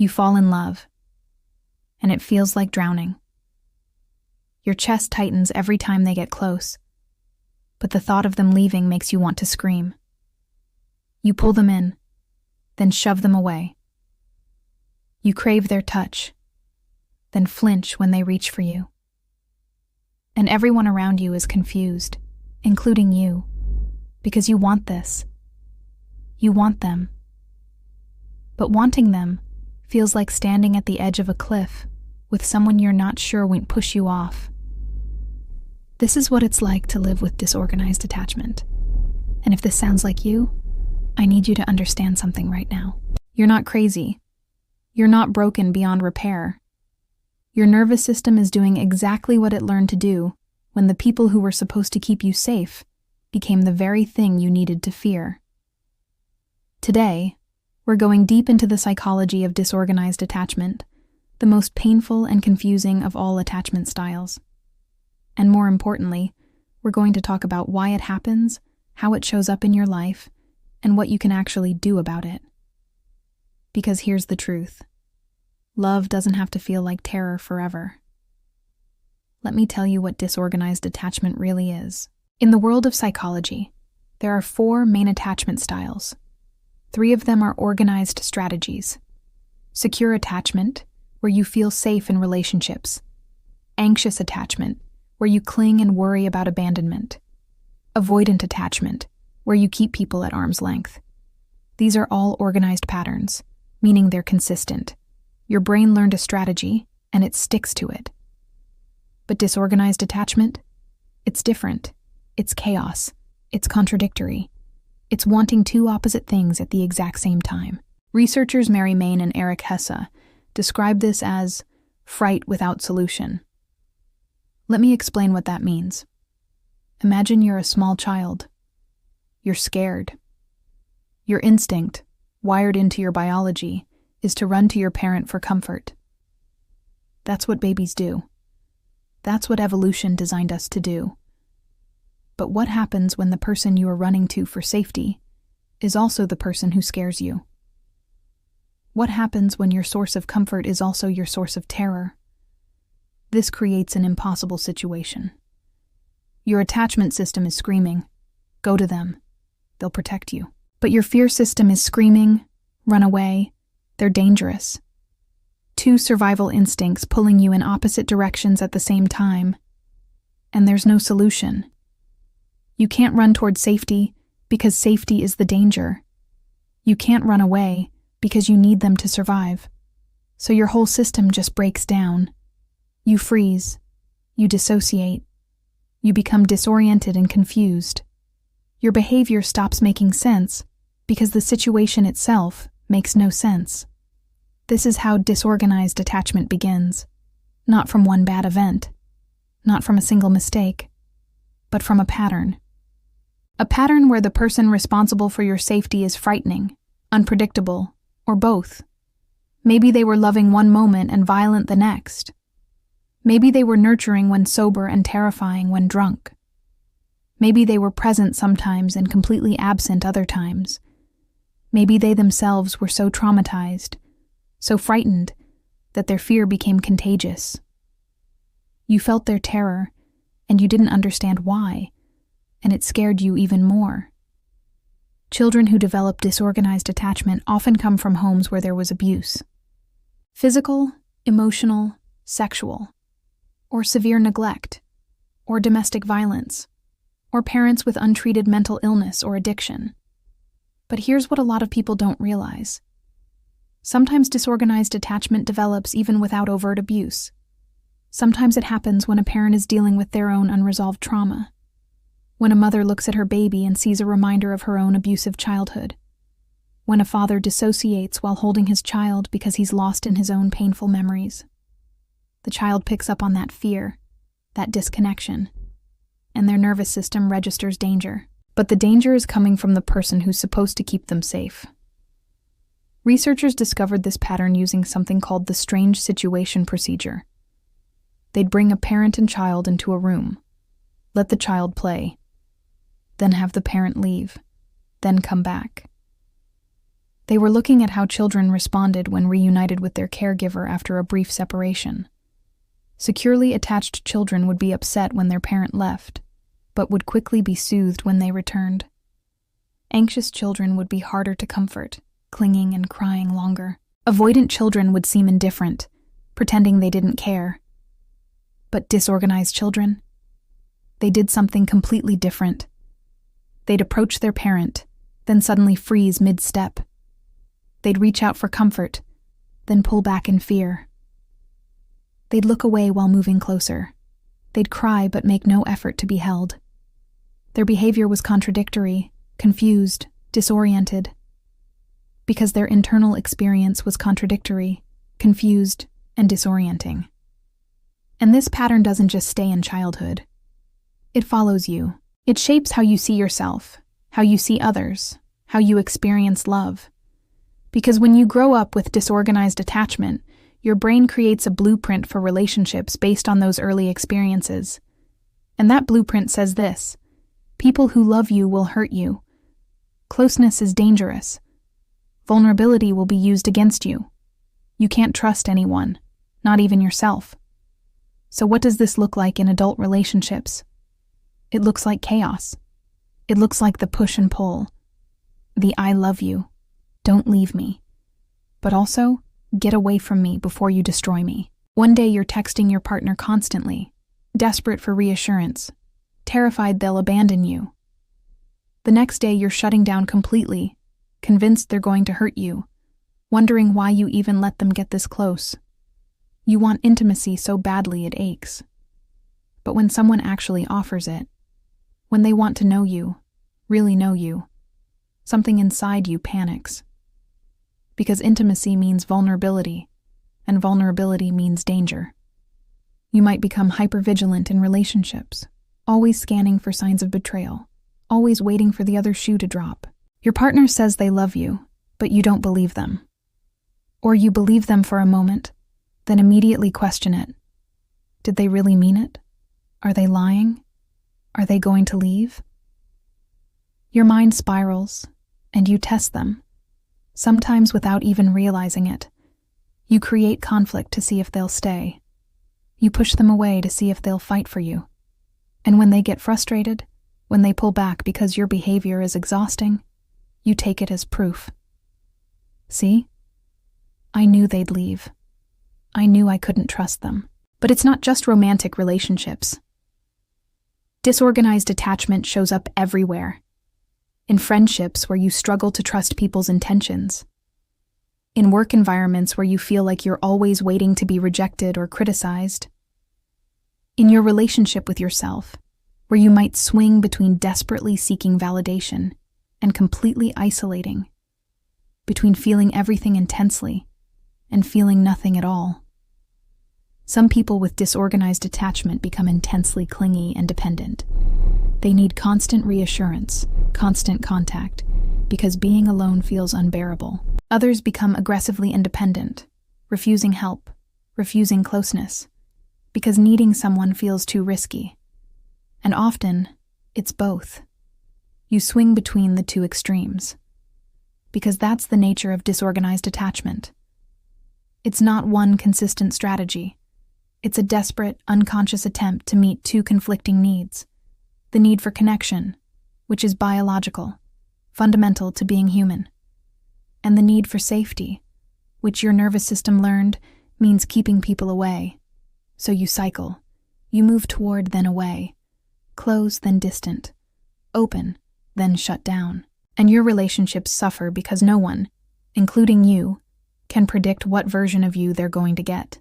You fall in love, and it feels like drowning. Your chest tightens every time they get close, but the thought of them leaving makes you want to scream. You pull them in, then shove them away. You crave their touch, then flinch when they reach for you. And everyone around you is confused, including you, because you want this. You want them. But wanting them feels like standing at the edge of a cliff with someone you're not sure won't push you off. This is what it's like to live with disorganized attachment. And if this sounds like you, I need you to understand something right now. You're not crazy. You're not broken beyond repair. Your nervous system is doing exactly what it learned to do when the people who were supposed to keep you safe became the very thing you needed to fear. Today, we're going deep into the psychology of disorganized attachment, the most painful and confusing of all attachment styles. And more importantly, we're going to talk about why it happens, how it shows up in your life, and what you can actually do about it. Because here's the truth. Love doesn't have to feel like terror forever. Let me tell you what disorganized attachment really is. In the world of psychology, there are 4 main attachment styles. 3 of them are organized strategies. Secure attachment, where you feel safe in relationships. Anxious attachment, where you cling and worry about abandonment. Avoidant attachment, where you keep people at arm's length. These are all organized patterns, meaning they're consistent. Your brain learned a strategy, and it sticks to it. But disorganized attachment? It's different. It's chaos. It's contradictory. It's wanting 2 opposite things at the exact same time. Researchers Mary Main and Eric Hesse describe this as fright without solution. Let me explain what that means. Imagine you're a small child. You're scared. Your instinct, wired into your biology, is to run to your parent for comfort. That's what babies do. That's what evolution designed us to do. But what happens when the person you are running to for safety is also the person who scares you? What happens when your source of comfort is also your source of terror? This creates an impossible situation. Your attachment system is screaming, go to them. They'll protect you. But your fear system is screaming, run away. They're dangerous. 2 survival instincts pulling you in opposite directions at the same time. And there's no solution. You can't run toward safety because safety is the danger. You can't run away because you need them to survive. So your whole system just breaks down. You freeze. You dissociate. You become disoriented and confused. Your behavior stops making sense because the situation itself makes no sense. This is how disorganized attachment begins. Not from one bad event, not from a single mistake, but from a pattern. A pattern where the person responsible for your safety is frightening, unpredictable, or both. Maybe they were loving one moment and violent the next. Maybe they were nurturing when sober and terrifying when drunk. Maybe they were present sometimes and completely absent other times. Maybe they themselves were so traumatized, so frightened, that their fear became contagious. You felt their terror, and you didn't understand why, and it scared you even more. Children who develop disorganized attachment often come from homes where there was abuse. Physical, emotional, sexual, or severe neglect, or domestic violence, or parents with untreated mental illness or addiction. But here's what a lot of people don't realize. Sometimes disorganized attachment develops even without overt abuse. Sometimes it happens when a parent is dealing with their own unresolved trauma. When a mother looks at her baby and sees a reminder of her own abusive childhood. When a father dissociates while holding his child because he's lost in his own painful memories. The child picks up on that fear, that disconnection, and their nervous system registers danger. But the danger is coming from the person who's supposed to keep them safe. Researchers discovered this pattern using something called the strange situation procedure. They'd bring a parent and child into a room, let the child play, then have the parent leave, then come back. They were looking at how children responded when reunited with their caregiver after a brief separation. Securely attached children would be upset when their parent left, but would quickly be soothed when they returned. Anxious children would be harder to comfort, clinging and crying longer. Avoidant children would seem indifferent, pretending they didn't care. But disorganized children? They did something completely different. They'd approach their parent, then suddenly freeze mid-step. They'd reach out for comfort, then pull back in fear. They'd look away while moving closer. They'd cry but make no effort to be held. Their behavior was contradictory, confused, disoriented. Because their internal experience was contradictory, confused, and disorienting. And this pattern doesn't just stay in childhood. It follows you. It shapes how you see yourself, how you see others, how you experience love. Because when you grow up with disorganized attachment, your brain creates a blueprint for relationships based on those early experiences. And that blueprint says this: people who love you will hurt you. Closeness is dangerous. Vulnerability will be used against you. You can't trust anyone, not even yourself. So what does this look like in adult relationships? It looks like chaos. It looks like the push and pull. The I love you. Don't leave me. But also, get away from me before you destroy me. One day you're texting your partner constantly, desperate for reassurance, terrified they'll abandon you. The next day you're shutting down completely, convinced they're going to hurt you, wondering why you even let them get this close. You want intimacy so badly it aches. But when someone actually offers it, when they want to know you, really know you, something inside you panics. Because intimacy means vulnerability, and vulnerability means danger. You might become hypervigilant in relationships, always scanning for signs of betrayal, always waiting for the other shoe to drop. Your partner says they love you, but you don't believe them. Or you believe them for a moment, then immediately question it. Did they really mean it? Are they lying? Are they going to leave? Your mind spirals, and you test them, sometimes without even realizing it. You create conflict to see if they'll stay. You push them away to see if they'll fight for you. And when they get frustrated, when they pull back because your behavior is exhausting, you take it as proof. See? I knew they'd leave. I knew I couldn't trust them. But it's not just romantic relationships. Disorganized attachment shows up everywhere. In friendships where you struggle to trust people's intentions. In work environments where you feel like you're always waiting to be rejected or criticized. In your relationship with yourself, where you might swing between desperately seeking validation and completely isolating, between feeling everything intensely and feeling nothing at all. Some people with disorganized attachment become intensely clingy and dependent. They need constant reassurance, constant contact, because being alone feels unbearable. Others become aggressively independent, refusing help, refusing closeness, because needing someone feels too risky. And often, it's both. You swing between the two extremes, because that's the nature of disorganized attachment. It's not one consistent strategy. It's a desperate, unconscious attempt to meet two conflicting needs. The need for connection, which is biological, fundamental to being human, and the need for safety, which your nervous system learned means keeping people away. So you cycle. You move toward, then away. Close, then distant. Open, then shut down. And your relationships suffer because no one, including you, can predict what version of you they're going to get.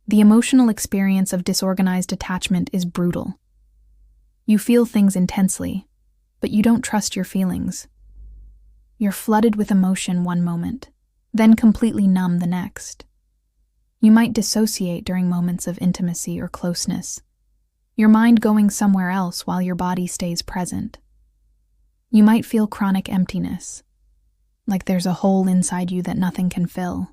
The emotional experience of disorganized attachment is brutal. You feel things intensely, but you don't trust your feelings. You're flooded with emotion one moment, then completely numb the next. You might dissociate during moments of intimacy or closeness, your mind going somewhere else while your body stays present. You might feel chronic emptiness, like there's a hole inside you that nothing can fill.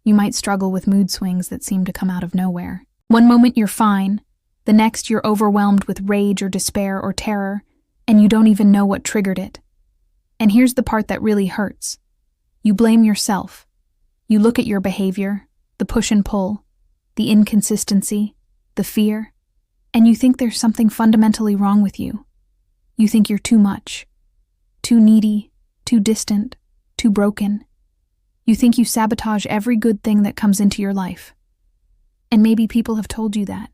You might struggle with mood swings that seem to come out of nowhere. One moment you're fine, the next you're overwhelmed with rage or despair or terror, and you don't even know what triggered it. And here's the part that really hurts. You blame yourself. You look at your behavior, the push and pull, the inconsistency, the fear, and you think there's something fundamentally wrong with you. You think you're too much, too needy, too distant, too broken. You think you sabotage every good thing that comes into your life. And maybe people have told you that.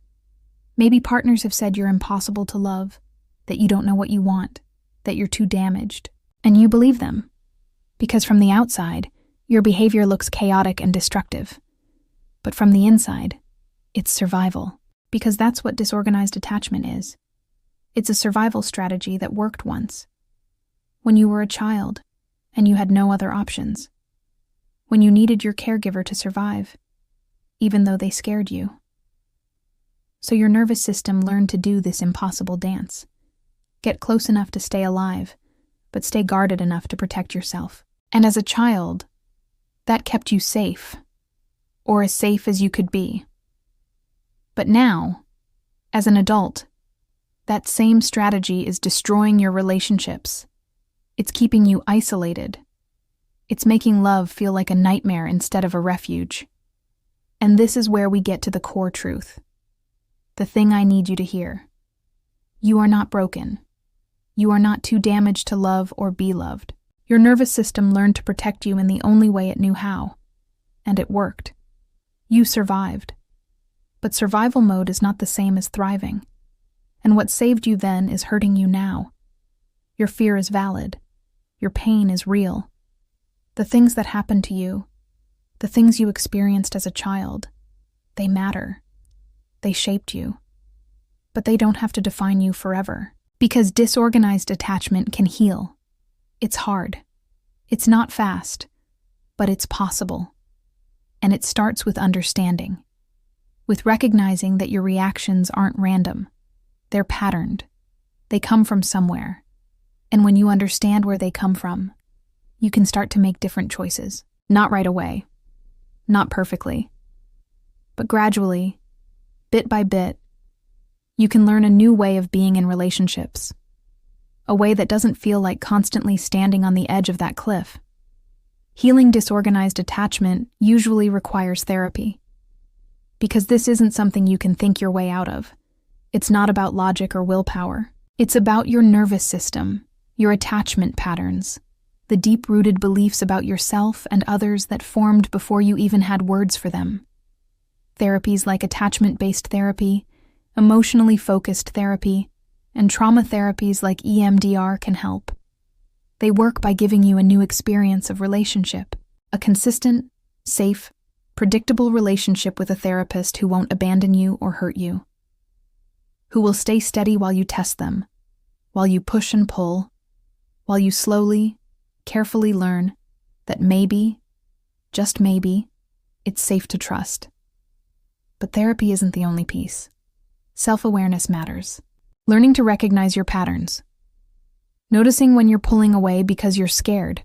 Maybe partners have said you're impossible to love, that you don't know what you want, that you're too damaged. And you believe them. Because from the outside, your behavior looks chaotic and destructive. But from the inside, it's survival. Because that's what disorganized attachment is. It's a survival strategy that worked once. When you were a child, and you had no other options. When you needed your caregiver to survive, even though they scared you. So your nervous system learned to do this impossible dance. Get close enough to stay alive, but stay guarded enough to protect yourself. And as a child, that kept you safe, or as safe as you could be. But now, as an adult, that same strategy is destroying your relationships. It's keeping you isolated. It's making love feel like a nightmare instead of a refuge. And this is where we get to the core truth. The thing I need you to hear. You are not broken. You are not too damaged to love or be loved. Your nervous system learned to protect you in the only way it knew how. And it worked. You survived. But survival mode is not the same as thriving. And what saved you then is hurting you now. Your fear is valid. Your pain is real. The things that happened to you, the things you experienced as a child, they matter. They shaped you. But they don't have to define you forever. Because disorganized attachment can heal. It's hard. It's not fast. But it's possible. And it starts with understanding. With recognizing that your reactions aren't random. They're patterned. They come from somewhere. And when you understand where they come from, you can start to make different choices. Not right away. Not perfectly. But gradually, bit by bit, you can learn a new way of being in relationships. A way that doesn't feel like constantly standing on the edge of that cliff. Healing disorganized attachment usually requires therapy. Because this isn't something you can think your way out of. It's not about logic or willpower. It's about your nervous system, your attachment patterns, the deep-rooted beliefs about yourself and others that formed before you even had words for them. Therapies like attachment-based therapy, emotionally focused therapy, and trauma therapies like EMDR can help. They work by giving you a new experience of relationship, a consistent, safe, predictable relationship with a therapist who won't abandon you or hurt you, who will stay steady while you test them, while you push and pull, while you slowly, carefully learn that maybe, just maybe, it's safe to trust. But therapy isn't the only piece. Self-awareness matters. Learning to recognize your patterns. Noticing when you're pulling away because you're scared,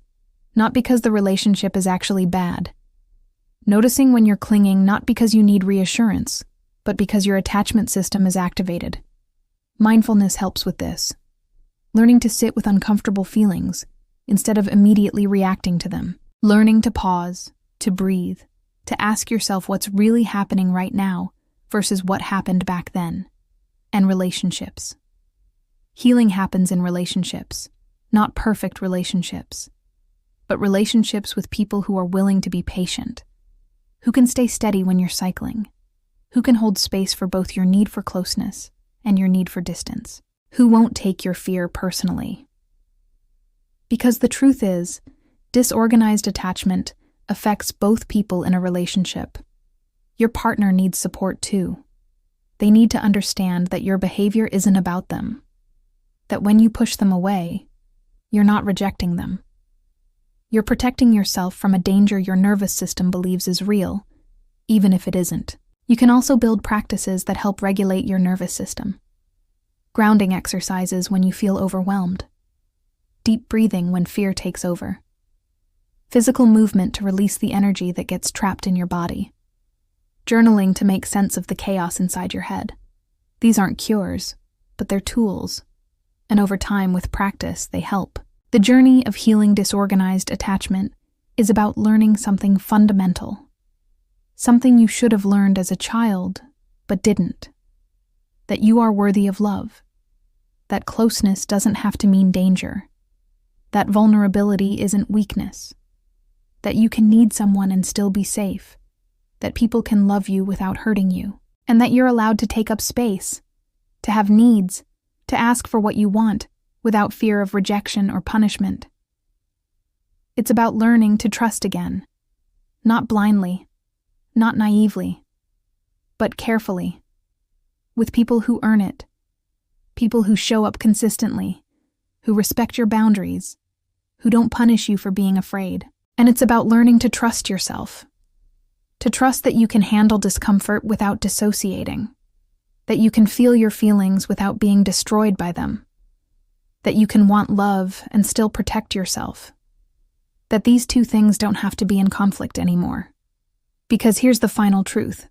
not because the relationship is actually bad. Noticing when you're clinging not because you need reassurance, but because your attachment system is activated. Mindfulness helps with this. Learning to sit with uncomfortable feelings instead of immediately reacting to them. Learning to pause, to breathe, to ask yourself what's really happening right now versus what happened back then. And relationships. Healing happens in relationships, not perfect relationships, but relationships with people who are willing to be patient, who can stay steady when you're cycling, who can hold space for both your need for closeness and your need for distance, who won't take your fear personally. Because the truth is, disorganized attachment affects both people in a relationship. Your partner needs support too. They need to understand that your behavior isn't about them, that when you push them away, you're not rejecting them. You're protecting yourself from a danger your nervous system believes is real, even if it isn't. You can also build practices that help regulate your nervous system. Grounding exercises when you feel overwhelmed. Deep breathing when fear takes over. Physical movement to release the energy that gets trapped in your body. Journaling to make sense of the chaos inside your head. These aren't cures, but they're tools. And over time, with practice, they help. The journey of healing disorganized attachment is about learning something fundamental, something you should have learned as a child, but didn't. That you are worthy of love. That closeness doesn't have to mean danger. That vulnerability isn't weakness. That you can need someone and still be safe. That people can love you without hurting you. And that you're allowed to take up space, to have needs, to ask for what you want without fear of rejection or punishment. It's about learning to trust again, not blindly, not naively, but carefully, with people who earn it, people who show up consistently, who respect your boundaries, who don't punish you for being afraid. And it's about learning to trust yourself, to trust that you can handle discomfort without dissociating, that you can feel your feelings without being destroyed by them, that you can want love and still protect yourself, that these two things don't have to be in conflict anymore. Because here's the final truth.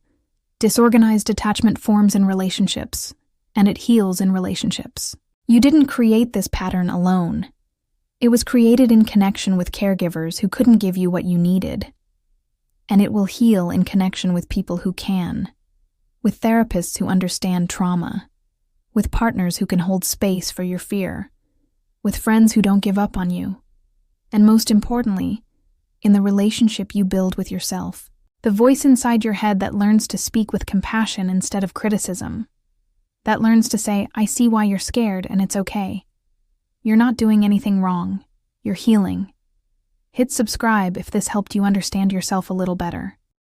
Disorganized attachment forms in relationships, and it heals in relationships. You didn't create this pattern alone. It was created in connection with caregivers who couldn't give you what you needed. And it will heal in connection with people who can, with therapists who understand trauma, with partners who can hold space for your fear, with friends who don't give up on you, and most importantly, in the relationship you build with yourself. The voice inside your head that learns to speak with compassion instead of criticism, that learns to say, I see why you're scared and it's okay. You're not doing anything wrong. You're healing. Hit subscribe if this helped you understand yourself a little better.